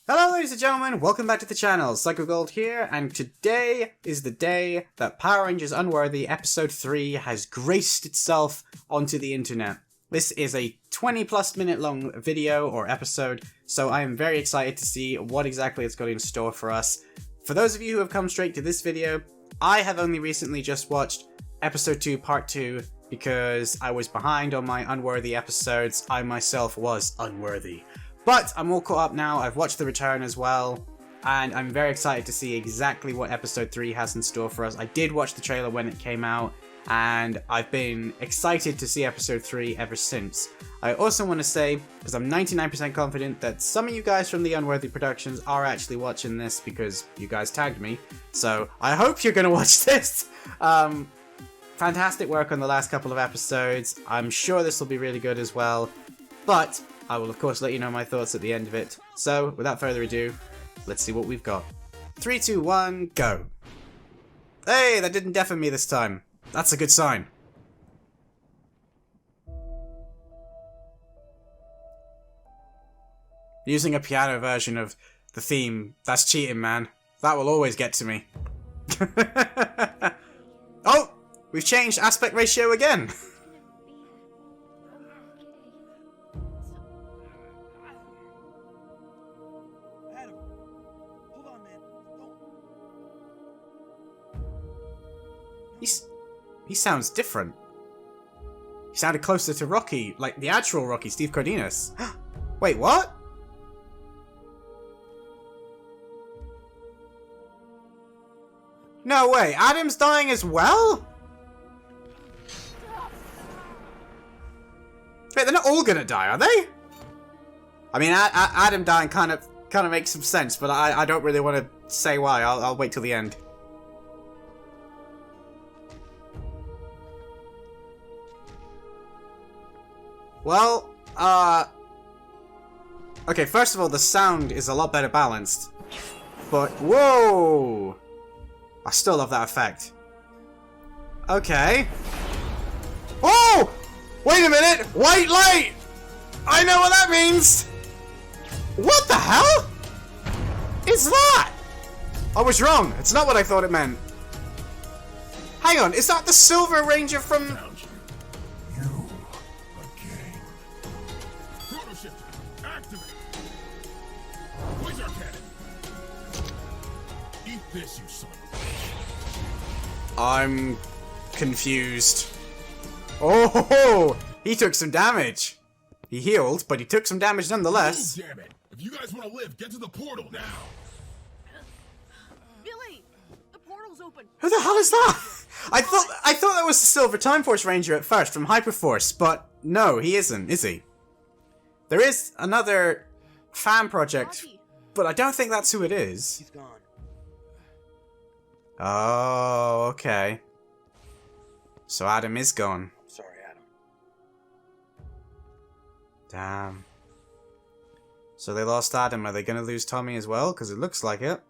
Hello ladies and gentlemen, welcome back to the channel. PsychoGold here, and today is the day that Power Rangers Unworthy Episode 3 has graced itself onto the internet. This is a 20+ minute long video or episode, so I am very excited to see what exactly it's got in store for us. For those of you who have come straight to this video, I have only recently just watched Episode 2 Part 2 because I was behind on my Unworthy episodes. I myself was unworthy. But I'm all caught up now, I've watched the return as well, and I'm very excited to see exactly what Episode 3 has in store for us. I did watch the trailer when it came out, and I've been excited to see Episode 3 ever since. I also want to say, because I'm 99% confident that some of you guys from the Unworthy Productions are actually watching this because you guys tagged me, so I hope you're going to watch this. Fantastic work on the last couple of episodes. I'm sure this will be really good as well, but I will of course let you know my thoughts at the end of it. So, without further ado, let's see what we've got. 3, 2, 1, go! Hey, that didn't deafen me this time. That's a good sign. Using a piano version of the theme, that's cheating, man. That will always get to me. Oh! We've changed aspect ratio again! He sounds different. He sounded closer to Rocky, like the actual Rocky, Steve Cardenas. Wait, what? No way, Adam's dying as well? Wait, they're not all gonna die, are they? I mean, Adam dying kind of makes some sense, but I don't really want to say why. I'll wait till the end. Well, okay, first of all, the sound is a lot better balanced. But, whoa! I still love that effect. Okay. Oh! Wait a minute! White light! I know what that means! What the hell is that? I was wrong. It's not what I thought it meant. Hang on, is that the Silver Ranger from... This, you son of a... I'm confused. Oh, he took some damage. He healed, but he took some damage nonetheless. Oh, damn it! If you guys want to live, get to the portal now. Billy, the portal's open. Who the hell is that? I thought that was the Silver Time Force Ranger at first from Hyperforce, but no, he isn't, is he? There is another fan project, but I don't think that's who it is. He's gone. Oh, okay. So Adam is gone. Sorry, Adam. Damn. So they lost Adam. Are they going to lose Tommy as well? Because it looks like it.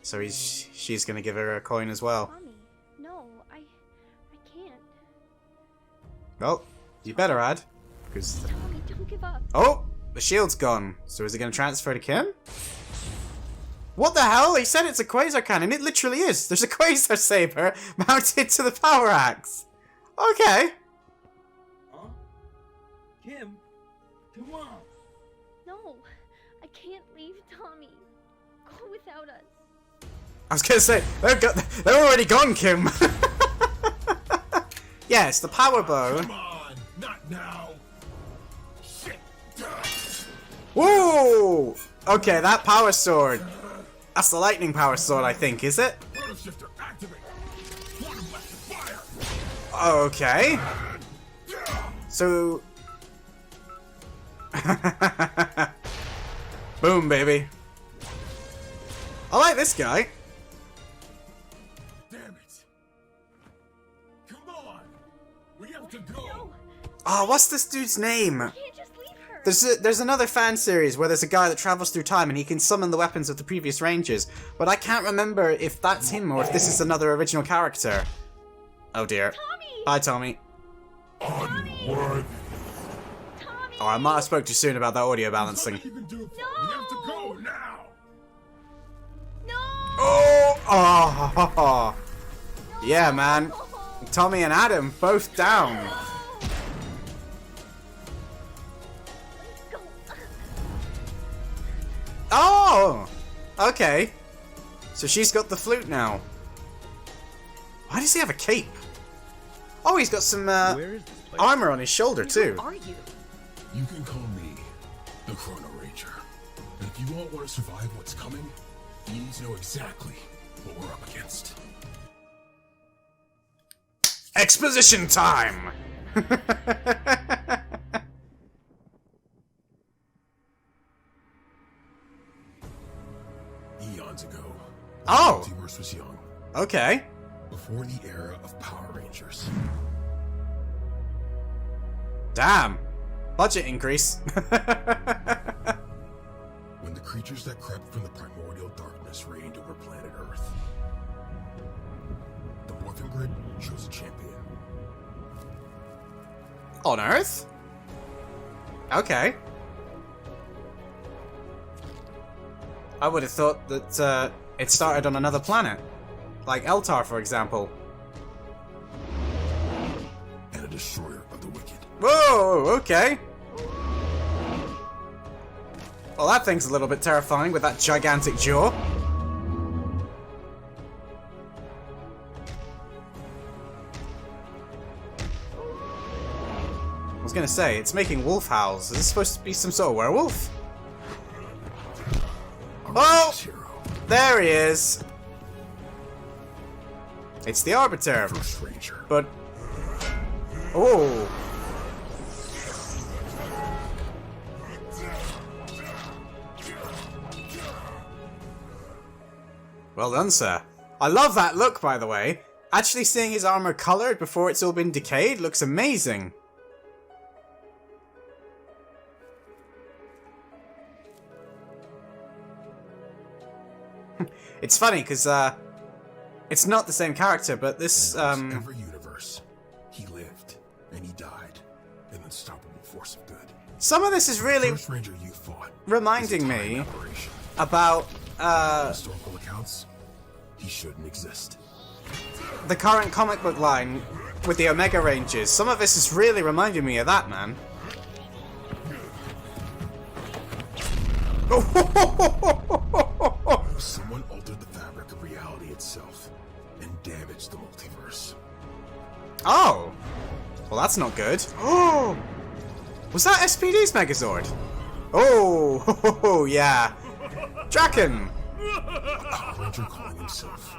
So she's going to give her a coin as well. Tommy, no, I can't. Well, you better add. Because... Tommy, don't give up. Oh! The shield's gone. So is it going to transfer to Kim? What the hell? He said it's a quasar cannon. It literally is. There's a quasar saber mounted to the power axe. Okay. Huh? Kim? Come on. No, I can't leave Tommy. Go without us. I was gonna say, they're already gone, Kim. Yes, the power bow. Come on, not now. Shit. Whoa! Okay, that power sword. That's the lightning power sword, I think, is it? Photo shifter, activate. Quantum blast, fire. Okay. So... Boom, baby. I like this guy. Damn it. Come on. We have to go. Oh, what's this dude's name? Can't just leave her. There's another fan series where there's a guy that travels through time and he can summon the weapons of the previous Rangers, but I can't remember if that's him or if this is another original character. Oh dear. Tommy! Bye, Tommy. Unworthy. Tommy! Oh, I might have spoke too soon about that audio balancing. Nothing you can do for it. We have to go now. No! Oh! Yeah, man. Tommy and Adam both down. Go. Oh! Okay. So she's got the flute now. Why does he have a cape? Oh, he's got some Where is this place? armor on his shoulder too. Who are you? You can call me the Chrono Ranger. And if you all want to survive what's coming, you need to know exactly what we're up against. Exposition time! Eons ago, Oh! the Multiverse was young, Okay. before the era of Power Rangers. Damn. Budget increase. When the creatures that crept from the primordial darkness reigned over planet Earth, the Morphin Grid chose a champion. On Earth? Okay. I would have thought that it started on another planet. Like Eltar, for example. And a destroyer of the wicked. Whoa, okay. Well, that thing's a little bit terrifying with that gigantic jaw. I was gonna say, it's making wolf howls. Is this supposed to be some sort of werewolf? Our Oh! first hero, There he is! It's the Arbiter, First Ranger. but... Oh! Well done, sir. I love that look, by the way. Actually seeing his armor colored before it's all been decayed looks amazing. It's funny, because, it's not the same character, but this, In every universe, he lived, and he died, an unstoppable force of good. some of this is really First Ranger you fought reminding is a time me aberration. about, Historical accounts, he shouldn't exist. the current comic book line with the Omega Rangers. Some of this is really reminding me of that, man. Someone altered the fabric of reality itself and damaged the multiverse. Oh! Well, that's not good. Oh! Was that SPD's Megazord? Oh, yeah. Draken! A Power Ranger calling himself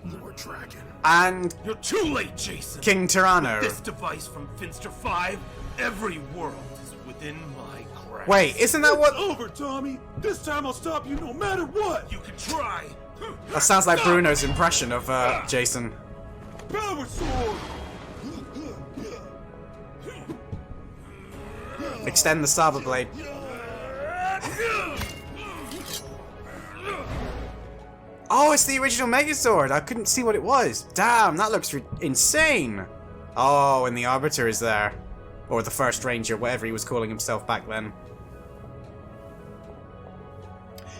Lord Dragon. And You're too late, Jason. King Tyranno. This device from Finster 5, every world is within my grasp. Wait, isn't that what... Over, Tommy. This time I'll stop you no matter what. You can try. That sounds like Bruno's impression of, Jason. Power sword. Extend the Saber Blade. Oh, it's the original Megazord. I couldn't see what it was. Damn, that looks insane. Oh, and the Arbiter is there. Or the First Ranger, whatever he was calling himself back then.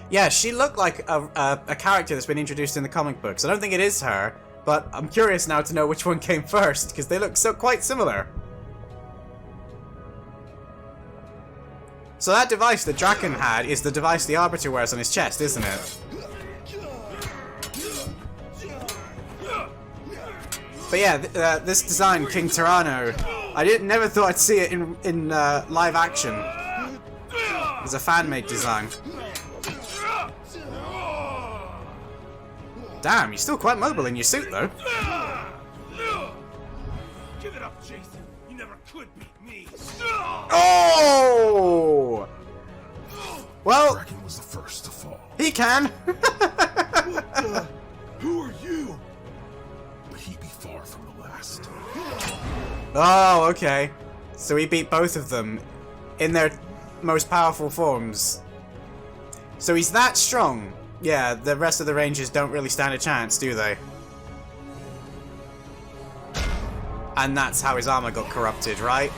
Yeah, she looked like a character that's been introduced in the comic books. I don't think it is her, but I'm curious now to know which one came first, because they look so quite similar. So that device that Draken had is the device the Arbiter wears on his chest, isn't it? But yeah, this design, King Tyranno, I never thought I'd see it in live action. It's a fan-made design. Damn, you're still quite mobile in your suit, though. Give it up, Jason. You never could beat me. Oh! Well, Dragon was the first to fall. he can. Who are you? But he'd be far from the last. Oh, okay. So he beat both of them in their most powerful forms. So he's that strong. Yeah, the rest of the Rangers don't really stand a chance, do they? And that's how his armor got corrupted, right?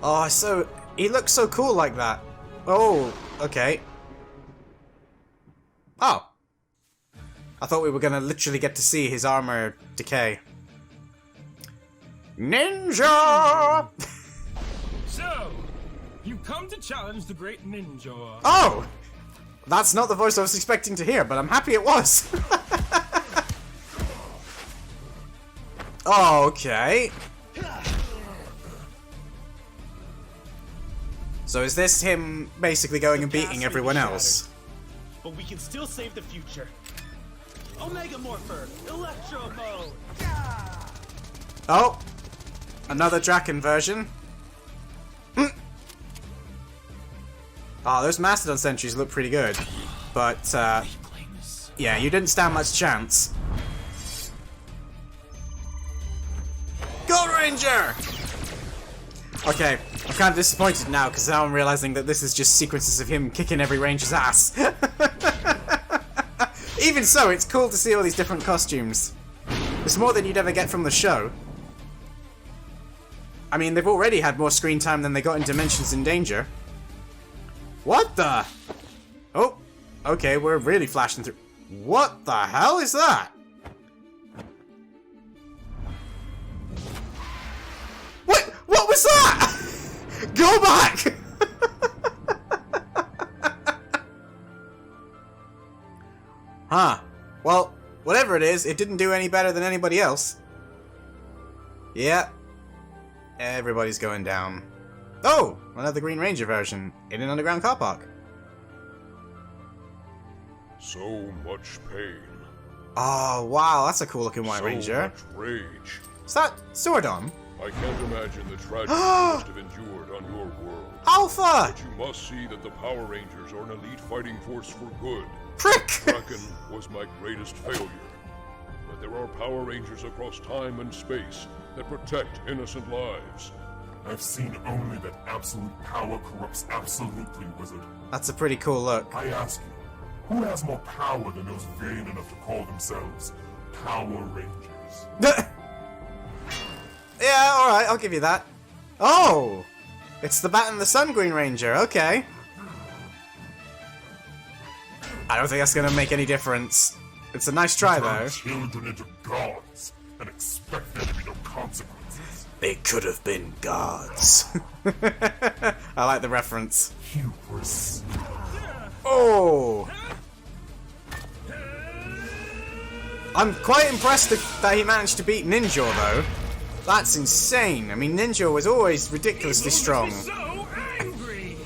Oh, so he looks so cool like that. Oh, okay. Oh. I thought we were gonna literally get to see his armor decay. Ninja! So, you come to challenge the great ninja. Oh! That's not the voice I was expecting to hear, but I'm happy it was. Oh, okay. So is this him basically going and beating everyone else? But we can still save the future. Omega Morpher, Electro Mode. Oh! Another Draken version. Oh, those Mastodon sentries look pretty good. But, yeah, you didn't stand much chance. Gold Ranger! Okay, I'm kind of disappointed now, because now I'm realizing that this is just sequences of him kicking every Ranger's ass. Even so, it's cool to see all these different costumes. It's more than you'd ever get from the show. I mean, they've already had more screen time than they got in Dimensions in Danger. What the? Oh, okay, we're really flashing through. What the hell is that? What was that? Go back! Huh. Well, whatever it is, it didn't do any better than anybody else. Yeah. Everybody's going down. Oh! Another Green Ranger version in an underground car park. So much pain. Oh, wow, that's a cool looking White Ranger. So much rage. Is that Sordon? I can't imagine the tragedy you must have endured on your world. Alpha! But you must see that the Power Rangers are an elite fighting force for good. Prick! Draken was my greatest failure. But there are Power Rangers across time and space that protect innocent lives. I've seen only that absolute power corrupts absolutely, Wizard. That's a pretty cool look. I ask you, who has more power than those vain enough to call themselves Power Rangers? Yeah, alright, I'll give you that. Oh! It's the Bat and the Sun Green Ranger, okay. I don't think that's gonna make any difference. It's a nice try, though. Turn children into gods and expect there to be no consequences. They could have been gods. I like the reference. Hubris. Oh! I'm quite impressed that he managed to beat Ninja, though. That's insane. I mean, Ninja was always ridiculously strong. So angry.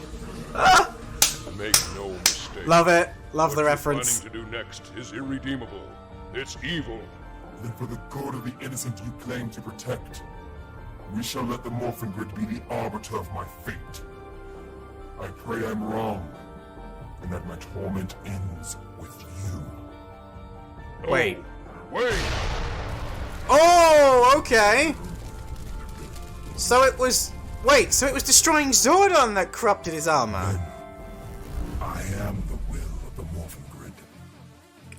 Make no mistake. Love it. Love What the you're reference. planning to do next is irredeemable. It's evil. Then for the good of the innocent you claim to protect, we shall let the Morphin Grid be the arbiter of my fate. I pray I'm wrong, and that my torment ends with you. No. Wait. Wait! Oh, okay. So it was... Wait, so it was destroying Zordon that corrupted his armor? I am the will of the Morphin Grid.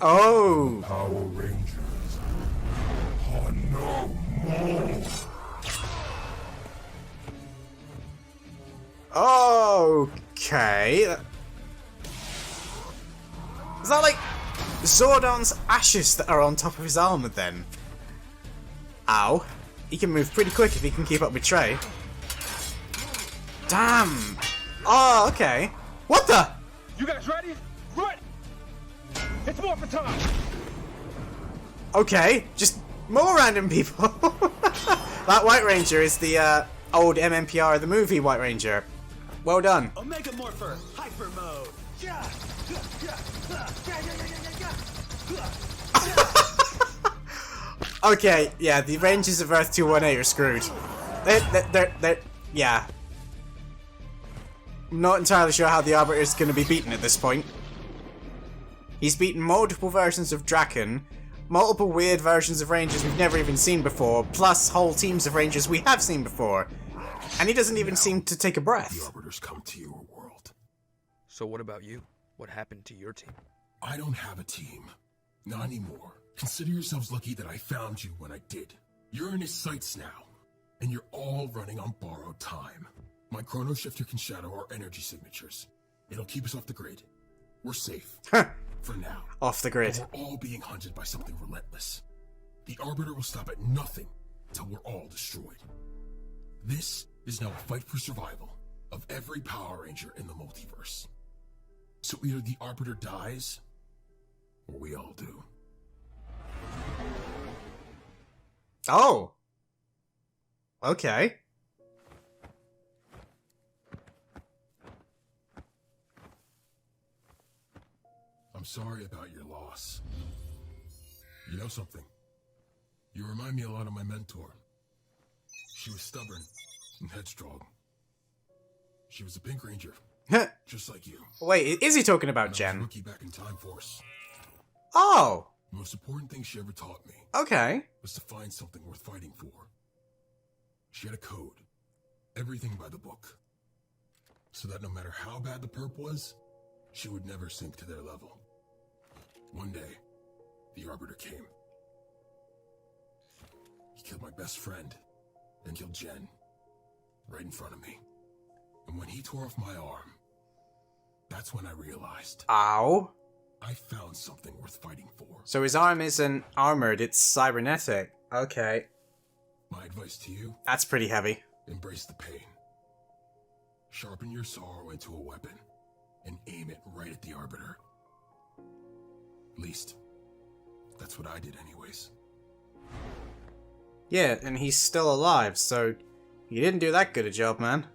Oh. Power Rangers are no more. Okay. Is that like Zordon's ashes that are on top of his armor then? Ow. He can move pretty quick if he can keep up with Trey. Damn. Oh, okay. What the? You guys ready? Ready! It's more for time! Okay, just more random people. That White Ranger is the old MMPR of the movie White Ranger. Well done. Omega Morpher, Hyper Mode! Okay, yeah, the Rangers of Earth 218 are screwed. Yeah. I'm not entirely sure how the Arbiter is going to be beaten at this point. He's beaten multiple versions of Draken, multiple weird versions of Rangers we've never even seen before, plus whole teams of Rangers we have seen before. And he doesn't even seem to take a The breath. Arbiters come to your world. So what about you? What happened to your team? I don't have a team. Not anymore. Consider yourselves lucky that I found you when I did. You're in his sights now, and you're all running on borrowed time. My chrono shifter can shadow our energy signatures. It'll keep us off the grid. We're safe. For now. Off the grid. But we're all being hunted by something relentless. The Arbiter will stop at nothing till we're all destroyed. This is now a fight for survival of every Power Ranger in the multiverse. So either the Arbiter dies, or we all do. Oh. Okay. I'm sorry about your loss. You know something? You remind me a lot of my mentor. She was stubborn and headstrong. She was a Pink Ranger, just like you. Wait, is he talking about And I was Jen? a rookie back in Time Force. Oh. The most important thing she ever taught me Okay. was to find something worth fighting for. She had a code. Everything by the book. So that no matter how bad the perp was, she would never sink to their level. One day, the Arbiter came. He killed my best friend, and killed Jen, right in front of me. And when he tore off my arm, that's when I realized Ow. I found something worth fighting for. So his arm isn't armored, it's cybernetic. Okay. My advice to you, That's pretty heavy. embrace the pain. Sharpen your sorrow into a weapon, and aim it right at the Arbiter. At least, that's what I did anyways. Yeah, and he's still alive, so you didn't do that good a job, man.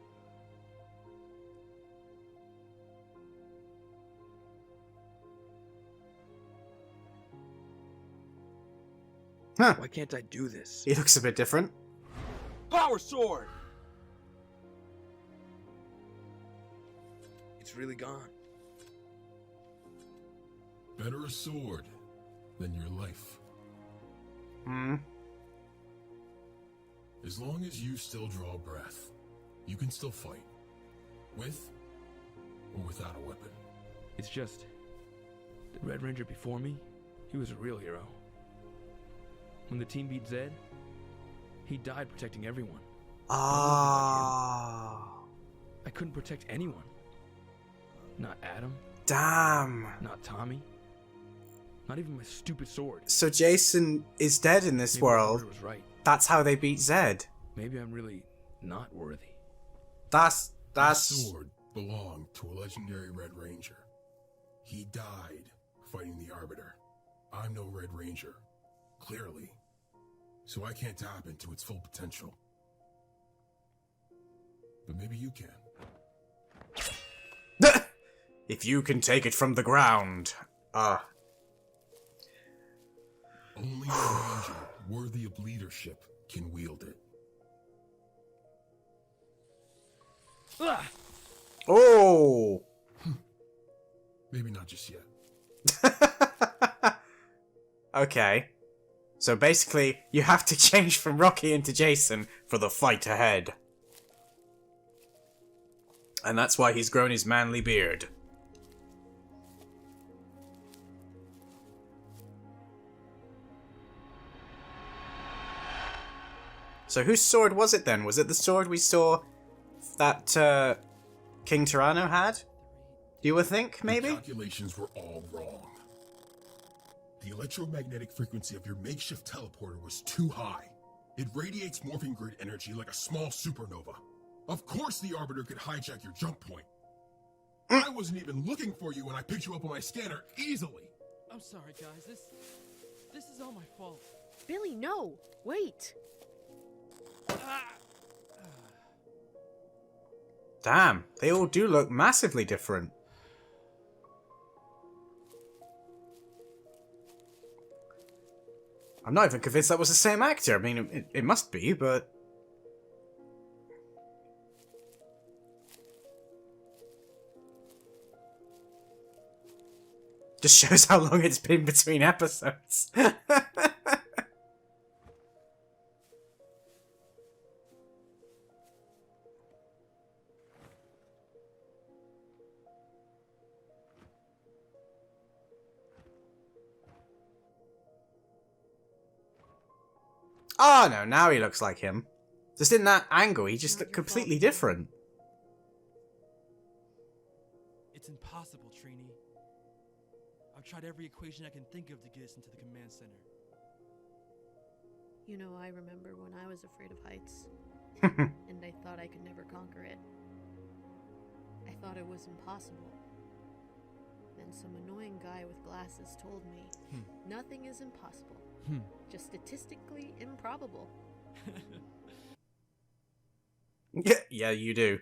Huh. Why can't I do this? He looks a bit different. Power sword! It's really gone. Better a sword than your life. Hmm. As long as you still draw breath, you can still fight. With or without a weapon. It's just, the Red Ranger before me, he was a real hero. When the team beat Zed, he died protecting everyone. Ah. I couldn't protect anyone. Not Adam, Damn. not Tommy, not even my stupid sword. So Jason is dead in this Maybe my world. brother was right. That's how they beat Zed. Maybe I'm really not worthy. That's That sword belonged to a legendary Red Ranger. He died fighting the Arbiter. I'm no Red Ranger, clearly, so I can't tap into its full potential. But maybe you can. If you can take it from the ground. Only a Ranger worthy of leadership can wield it. Oh. Maybe not just yet. Okay. So basically, you have to change from Rocky into Jason for the fight ahead. And that's why he's grown his manly beard. So whose sword was it then? Was it the sword we saw that King Tyranno had? You would think, maybe? The calculations were all wrong. The electromagnetic frequency of your makeshift teleporter was too high. It radiates morphing grid energy like a small supernova. Of course the Arbiter could hijack your jump point. I wasn't even looking for you when I picked you up on my scanner easily. I'm sorry, guys. This is all my fault. Billy, no! Wait! Damn, they all do look massively different. I'm not even convinced that was the same actor. I mean, it must be, but... Just shows how long it's been between episodes. Oh no, now he looks like him. Just in that angle, he just looked completely different. It's impossible, Trini. I've tried every equation I can think of to get us into the command center. You know, I remember when I was afraid of heights, and I thought I could never conquer it. I thought it was impossible. Then some annoying guy with glasses told me, nothing is impossible, just statistically improbable. Yeah, you do.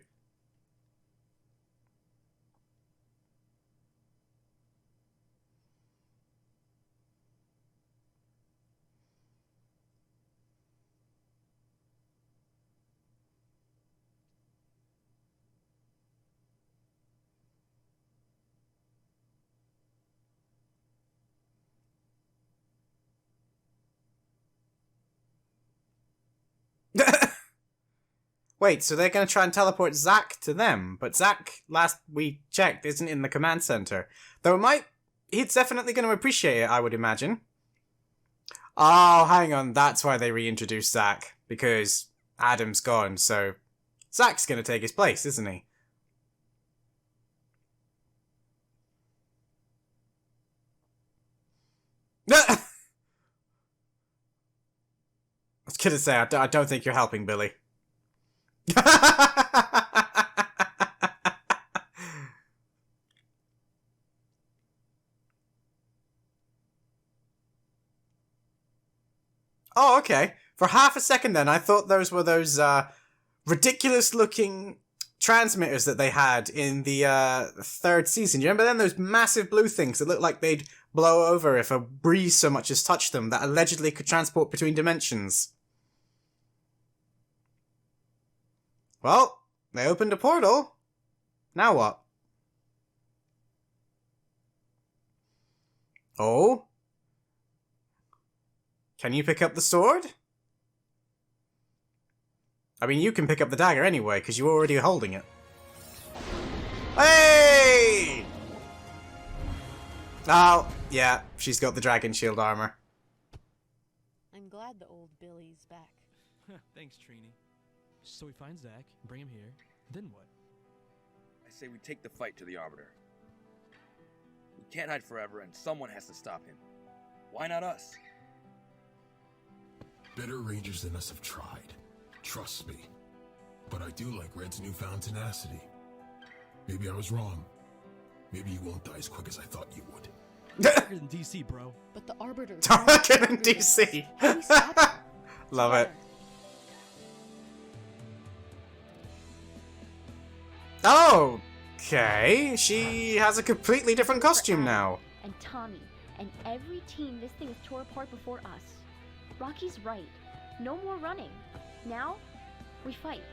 Wait, so they're going to try and teleport Zack to them, but Zack, last we checked, isn't in the command center. Though he's definitely going to appreciate it, I would imagine. Oh, hang on, that's why they reintroduced Zack, because Adam's gone, so Zack's going to take his place, isn't he? I was going to say, I don't think you're helping, Billy. Oh, okay. For half a second then, I thought those were those ridiculous-looking transmitters that they had in the third season. You remember then? Those massive blue things that looked like they'd blow over if a breeze so much as touched them, that allegedly could transport between dimensions. Well, they opened a portal. Now what? Oh? Can you pick up the sword? I mean, you can pick up the dagger anyway, because you're already holding it. Hey! Oh, yeah, she's got the dragon shield armor. I'm glad the old Billy's back. Thanks, Trini. So we find Zack, bring him here, then what? I say we take the fight to the Arbiter. We can't hide forever, and someone has to stop him. Why not us? Better Rangers than us have tried. Trust me. But I do like Red's newfound tenacity. Maybe I was wrong. Maybe you won't die as quick as I thought you would. Darker than DC, bro. But the Arbiter... Darker than DC. Love it. Okay, she has a completely different costume now. And Tommy, and every team this thing has tore apart before us. Rocky's right. No more running. Now, we fight.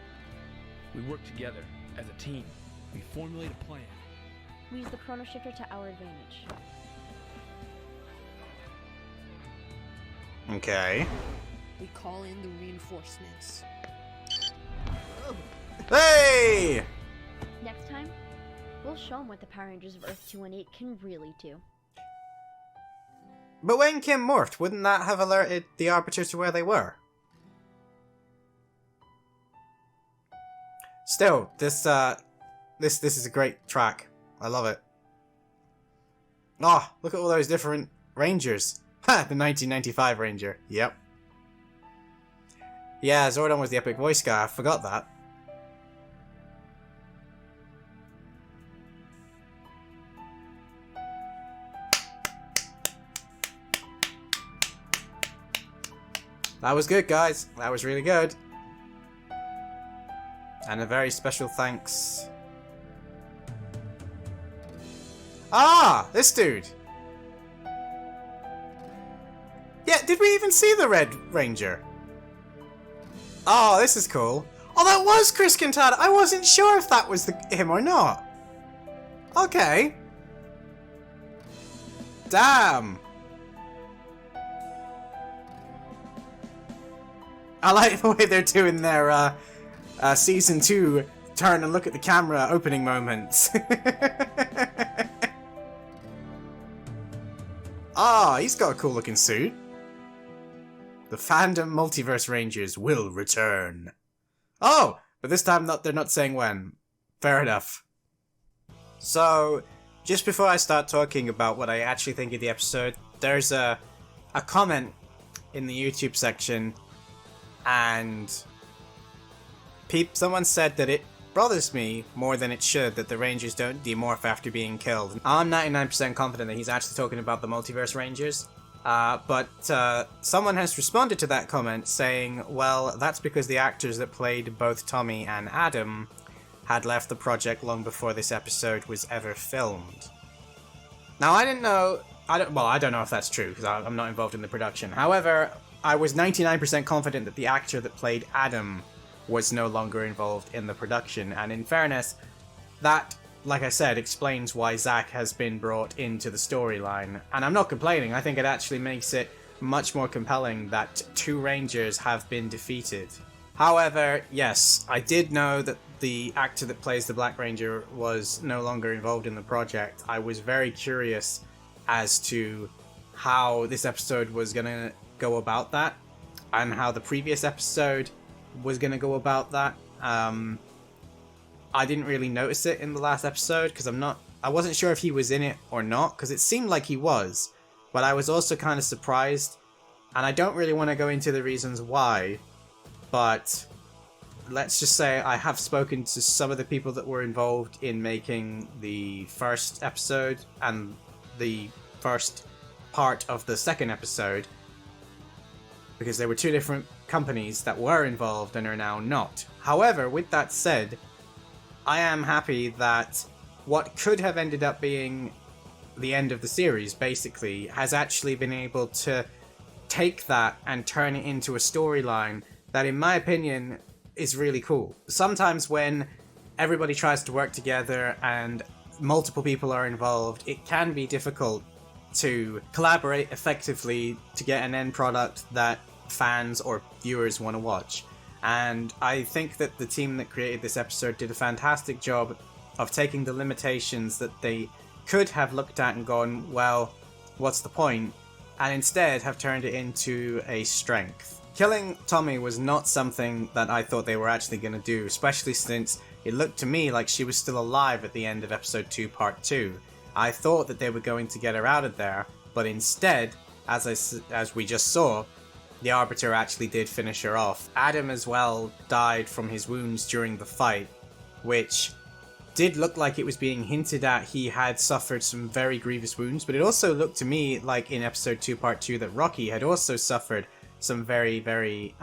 We work together as a team. We formulate a plan. We use the chrono shifter to our advantage. Okay. We call in the reinforcements. Hey! Next time, we'll show them what the Power Rangers of Earth 218 can really do. But when Kim morphed, wouldn't that have alerted the Arbiters to where they were? Still, this is a great track. I love it. Oh, look at all those different Rangers. Ha! The 1995 Ranger. Yep. Yeah, Zordon was the epic voice guy. I forgot that. That was good, guys. That was really good. And a very special thanks. Ah, this dude. Yeah, did we even see the Red Ranger? Oh, this is cool. Oh, that was Chris Quintana. I wasn't sure if that was him or not. Okay. Damn. I like the way they're doing their season 2 turn and look at the camera opening moments. Ah, he's got a cool looking suit. The fandom Multiverse Rangers will return. Oh, but this time they're not saying when. Fair enough. So, just before I start talking about what I actually think of the episode, there's a comment in the YouTube section, and someone said that it bothers me more than it should that the Rangers don't demorph after being killed. I'm 99% confident that he's actually talking about the Multiverse Rangers, but someone has responded to that comment saying, well, that's because the actors that played both Tommy and Adam had left the project long before this episode was ever filmed. Now, I don't know if that's true, because I'm not involved in the production. However, I was 99% confident that the actor that played Adam was no longer involved in the production, and in fairness, that, like I said, explains why Zach has been brought into the storyline. And I'm not complaining, I think it actually makes it much more compelling that 2 Rangers have been defeated. However, yes, I did know that the actor that plays the Black Ranger was no longer involved in the project. I was very curious as to how this episode was going to go about that, and how the previous episode was going to go about that. I didn't really notice it in the last episode, because I wasn't sure if he was in it or not, because it seemed like he was, but I was also kind of surprised, and I don't really want to go into the reasons why, but let's just say I have spoken to some of the people that were involved in making the first episode and the first part of the second episode, because there were 2 different companies that were involved and are now not. However, with that said, I am happy that what could have ended up being the end of the series, basically, has actually been able to take that and turn it into a storyline that, in my opinion, is really cool. Sometimes when everybody tries to work together and multiple people are involved, it can be difficult to collaborate effectively to get an end product that fans or viewers want to watch. And I think that the team that created this episode did a fantastic job of taking the limitations that they could have looked at and gone, well, what's the point? And instead have turned it into a strength. Killing Tommy was not something that I thought they were actually going to do, especially since it looked to me like she was still alive at the end of episode 2 part 2. I thought that they were going to get her out of there, but instead, as we just saw, the Arbiter actually did finish her off. Adam as well died from his wounds during the fight, which did look like it was being hinted at he had suffered some very grievous wounds, but it also looked to me like in episode 2 part 2 that Rocky had also suffered some very, very,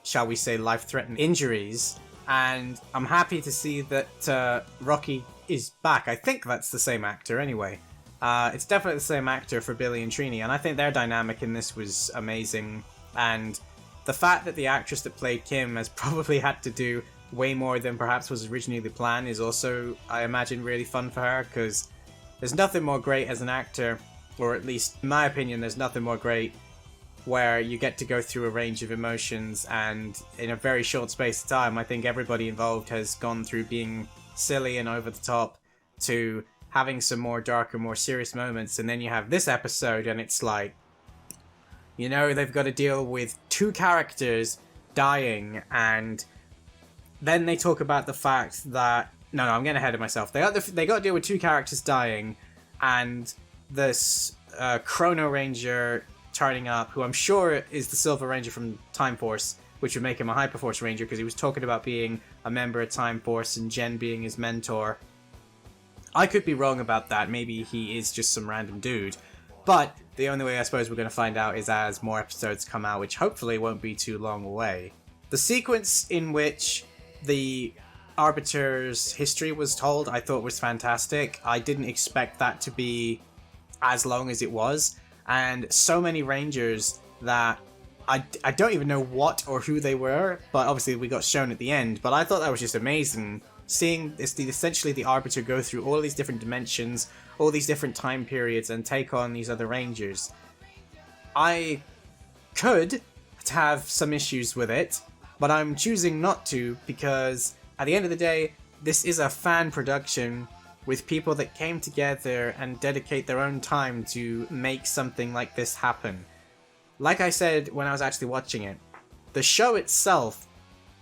shall we say, life-threatening injuries, and I'm happy to see that Rocky is back. I think that's the same actor anyway. It's definitely the same actor for Billy and Trini, and I think their dynamic in this was amazing, and the fact that the actress that played Kim has probably had to do way more than perhaps was originally the plan is also, I imagine, really fun for her, because there's nothing more great as an actor, or at least in my opinion, there's nothing more great where you get to go through a range of emotions, and in a very short space of time, I think everybody involved has gone through being silly and over the top to having some more darker, more serious moments, and then you have this episode and it's like, you know, they've got to deal with 2 characters dying, and then they talk about the fact that, no, I'm getting ahead of myself. They got to deal with 2 characters dying, and this Chrono Ranger turning up, who I'm sure is the Silver Ranger from Time Force, which would make him a Hyperforce Ranger, because he was talking about being a member of Time Force and Jen being his mentor. I could be wrong about that, maybe he is just some random dude, but the only way I suppose we're going to find out is as more episodes come out, which hopefully won't be too long away. The sequence in which the Arbiter's history was told, I thought was fantastic. I didn't expect that to be as long as it was, and so many Rangers that I don't even know what or who they were, but obviously we got shown at the end, but I thought that was just amazing. Seeing essentially the Arbiter go through all these different dimensions, all these different time periods, and take on these other Rangers. I could have some issues with it, but I'm choosing not to, because at the end of the day, this is a fan production with people that came together and dedicate their own time to make something like this happen. Like I said when I was actually watching it, the show itself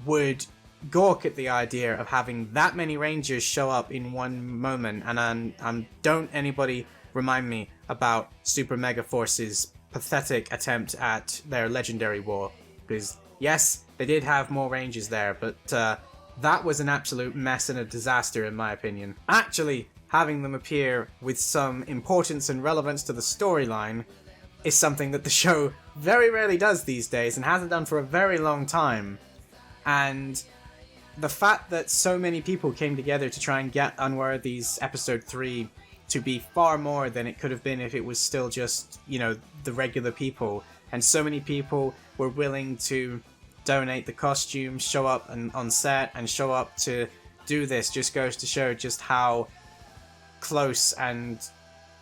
would gawk at the idea of having that many Rangers show up in one moment, and don't anybody remind me about Super Mega Force's pathetic attempt at their Legendary War, because yes, they did have more Rangers there, but that was an absolute mess and a disaster in my opinion. Actually, having them appear with some importance and relevance to the storyline is something that the show very rarely does these days and hasn't done for a very long time. And the fact that so many people came together to try and get Unworthy's episode 3 to be far more than it could have been if it was still just, you know, the regular people, and so many people were willing to donate the costumes, show up on set, and show up to do this, just goes to show just how close and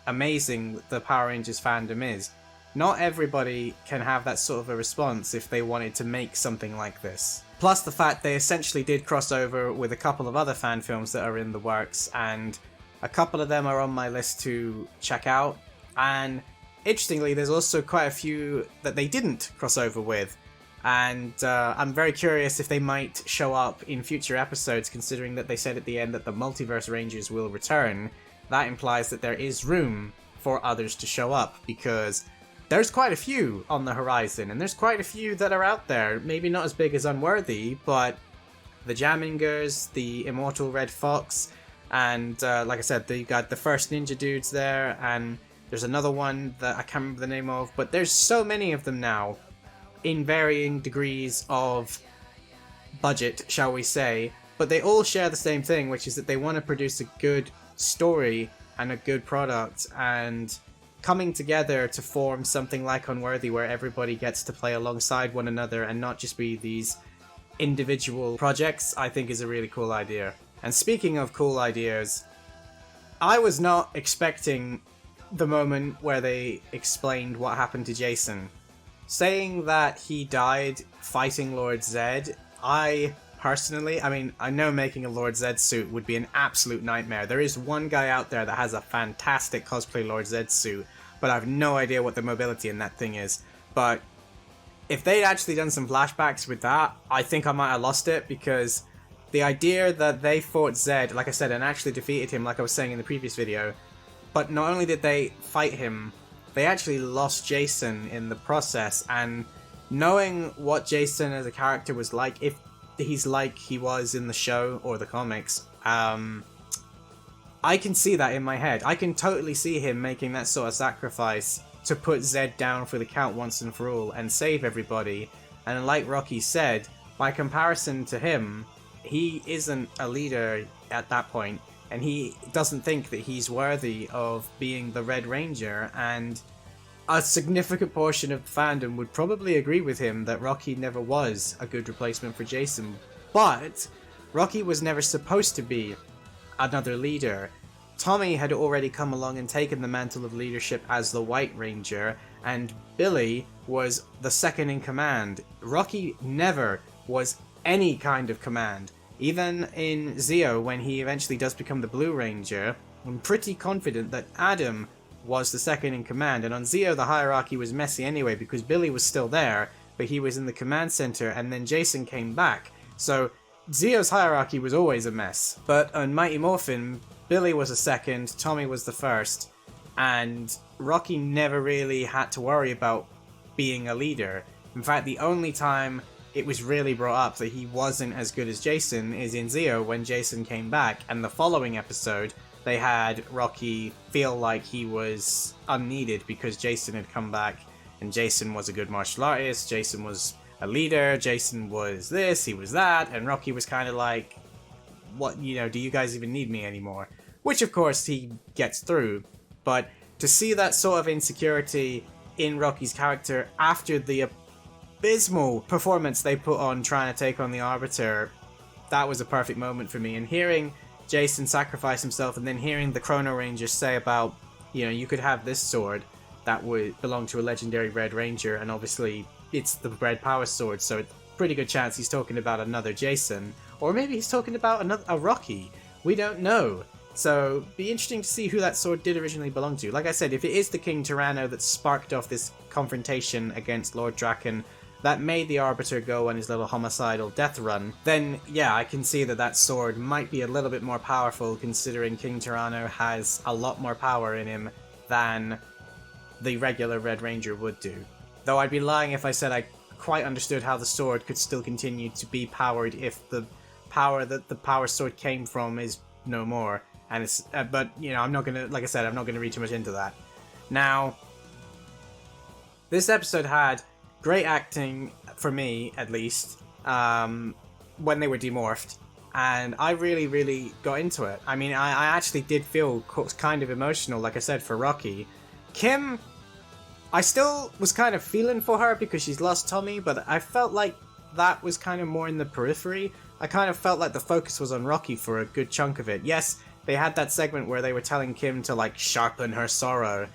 amazing the Power Rangers fandom is. Not everybody can have that sort of a response if they wanted to make something like this. Plus the fact they essentially did cross over with a couple of other fan films that are in the works, and a couple of them are on my list to check out, and interestingly there's also quite a few that they didn't cross over with, and I'm very curious if they might show up in future episodes, considering that they said at the end that the Multiverse Rangers will return. That implies that there is room for others to show up, because there's quite a few on the horizon, and there's quite a few that are out there. Maybe not as big as Unworthy, but the Jammingers, the Immortal Red Fox, and like I said, they got the first Ninja Dudes there, and there's another one that I can't remember the name of, but there's so many of them now, in varying degrees of budget, shall we say, but they all share the same thing, which is that they want to produce a good story and a good product, and coming together to form something like Unworthy where everybody gets to play alongside one another and not just be these individual projects, I think is a really cool idea. And speaking of cool ideas, I was not expecting the moment where they explained what happened to Jason. Saying that he died fighting Lord Zed, I mean, I know making a Lord Zed suit would be an absolute nightmare. There is one guy out there that has a fantastic cosplay Lord Zed suit, but I have no idea what the mobility in that thing is. But if they'd actually done some flashbacks with that, I think I might have lost it, because the idea that they fought Zed, like I said, and actually defeated him, like I was saying in the previous video, but not only did they fight him, they actually lost Jason in the process, and knowing what Jason as a character was like, if he's like he was in the show or the comics, I can see that in my head. I can totally see him making that sort of sacrifice to put Zed down for the count once and for all and save everybody. And like Rocky said, by comparison to him, he isn't a leader at that point, and he doesn't think that he's worthy of being the Red Ranger, and a significant portion of the fandom would probably agree with him that Rocky never was a good replacement for Jason. But Rocky was never supposed to be another leader. Tommy had already come along and taken the mantle of leadership as the White Ranger, and Billy was the second in command. Rocky never was any kind of command. Even in Zeo, when he eventually does become the Blue Ranger, I'm pretty confident that Adam was the second in command, and on Zeo the hierarchy was messy anyway because Billy was still there, but he was in the command center, and then Jason came back. So Zeo's hierarchy was always a mess. But on Mighty Morphin, Billy was the second, Tommy was the first, and Rocky never really had to worry about being a leader. In fact, the only time it was really brought up that he wasn't as good as Jason is in Zeo when Jason came back, and the following episode they had Rocky feel like he was unneeded because Jason had come back, and Jason was a good martial artist, Jason was a leader, Jason was this, he was that, and Rocky was kind of like, what, you know, do you guys even need me anymore? Which of course he gets through, but to see that sort of insecurity in Rocky's character after the abysmal performance they put on trying to take on the Arbiter, that was a perfect moment for me. And hearing Jason sacrifice himself, and then hearing the Chrono Ranger say about, you know, you could have this sword that would belong to a legendary Red Ranger, and obviously it's the Red Power Sword, so it's a pretty good chance he's talking about another Jason, or maybe he's talking about a Rocky. We don't know. So be interesting to see who that sword did originally belong to. Like I said, if it is the King Tyranno that sparked off this confrontation against Lord Draken, that made the Arbiter go on his little homicidal death run, then yeah, I can see that that sword might be a little bit more powerful, considering King Tyranno has a lot more power in him than the regular Red Ranger would do. Though I'd be lying if I said I quite understood how the sword could still continue to be powered if the power that the power sword came from is no more. And it's, but you know, I'm not gonna, like I said, I'm not gonna read too much into that. Now, this episode had great acting, for me at least, when they were demorphed, and I really, really got into it. I mean, I actually did feel kind of emotional, like I said, for Rocky. Kim, I still was kind of feeling for her because she's lost Tommy, but I felt like that was kind of more in the periphery. I kind of felt like the focus was on Rocky for a good chunk of it. Yes, they had that segment where they were telling Kim to, like, sharpen her sorrow.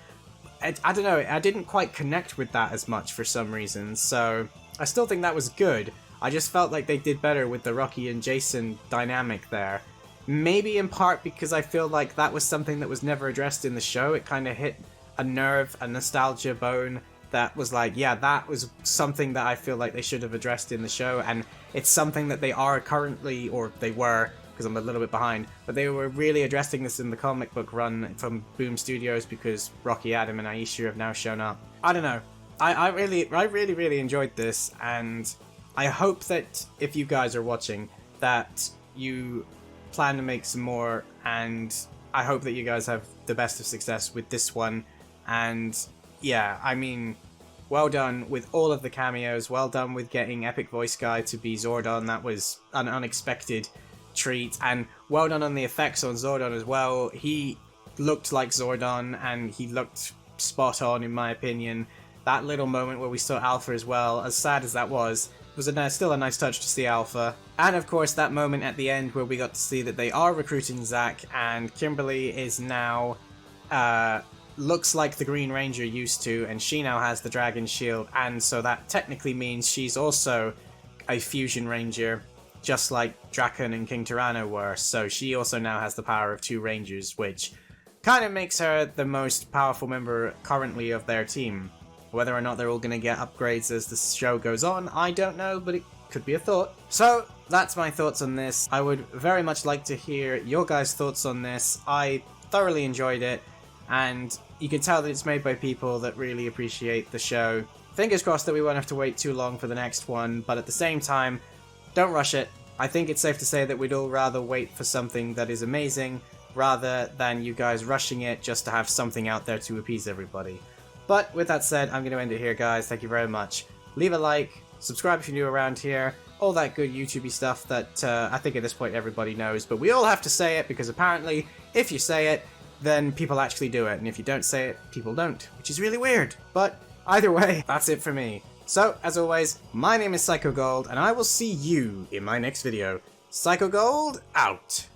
I don't know, I didn't quite connect with that as much for some reason, so I still think that was good. I just felt like they did better with the Rocky and Jason dynamic there. Maybe in part because I feel like that was something that was never addressed in the show. It kind of hit a nerve, a nostalgia bone that was like, yeah, that was something that I feel like they should have addressed in the show, and it's something that they are currently, or they were, because I'm a little bit behind, but they were really addressing this in the comic book run from Boom Studios because Rocky, Adam, and Aisha have now shown up. I don't know. I really enjoyed this, and I hope that if you guys are watching, that you plan to make some more, and I hope that you guys have the best of success with this one. And yeah, I mean, well done with all of the cameos, well done with getting Epic Voice Guy to be Zordon, that was an unexpected treat, and well done on the effects on Zordon as well. He looked like Zordon, and he looked spot on in my opinion. That little moment where we saw Alpha as well, as sad as that was still a nice touch to see Alpha. And of course that moment at the end where we got to see that they are recruiting Zack, and Kimberly is now looks like the Green Ranger used to, and she now has the Dragon Shield, and so that technically means she's also a Fusion Ranger, just like Draken and King Tyranno were, so she also now has the power of 2 Rangers, which kind of makes her the most powerful member currently of their team. Whether or not they're all going to get upgrades as the show goes on, I don't know, but it could be a thought. So, that's my thoughts on this. I would very much like to hear your guys' thoughts on this. I thoroughly enjoyed it, and you can tell that it's made by people that really appreciate the show. Fingers crossed that we won't have to wait too long for the next one, but at the same time, don't rush it. I think it's safe to say that we'd all rather wait for something that is amazing, rather than you guys rushing it just to have something out there to appease everybody. But with that said, I'm going to end it here, guys. Thank you very much. Leave a like, subscribe if you're new around here, all that good YouTubey stuff that I think at this point everybody knows, but we all have to say it because apparently if you say it, then people actually do it, and if you don't say it, people don't, which is really weird. But either way, that's it for me. So, as always, my name is Psycho Gold, and I will see you in my next video. Psycho Gold, out!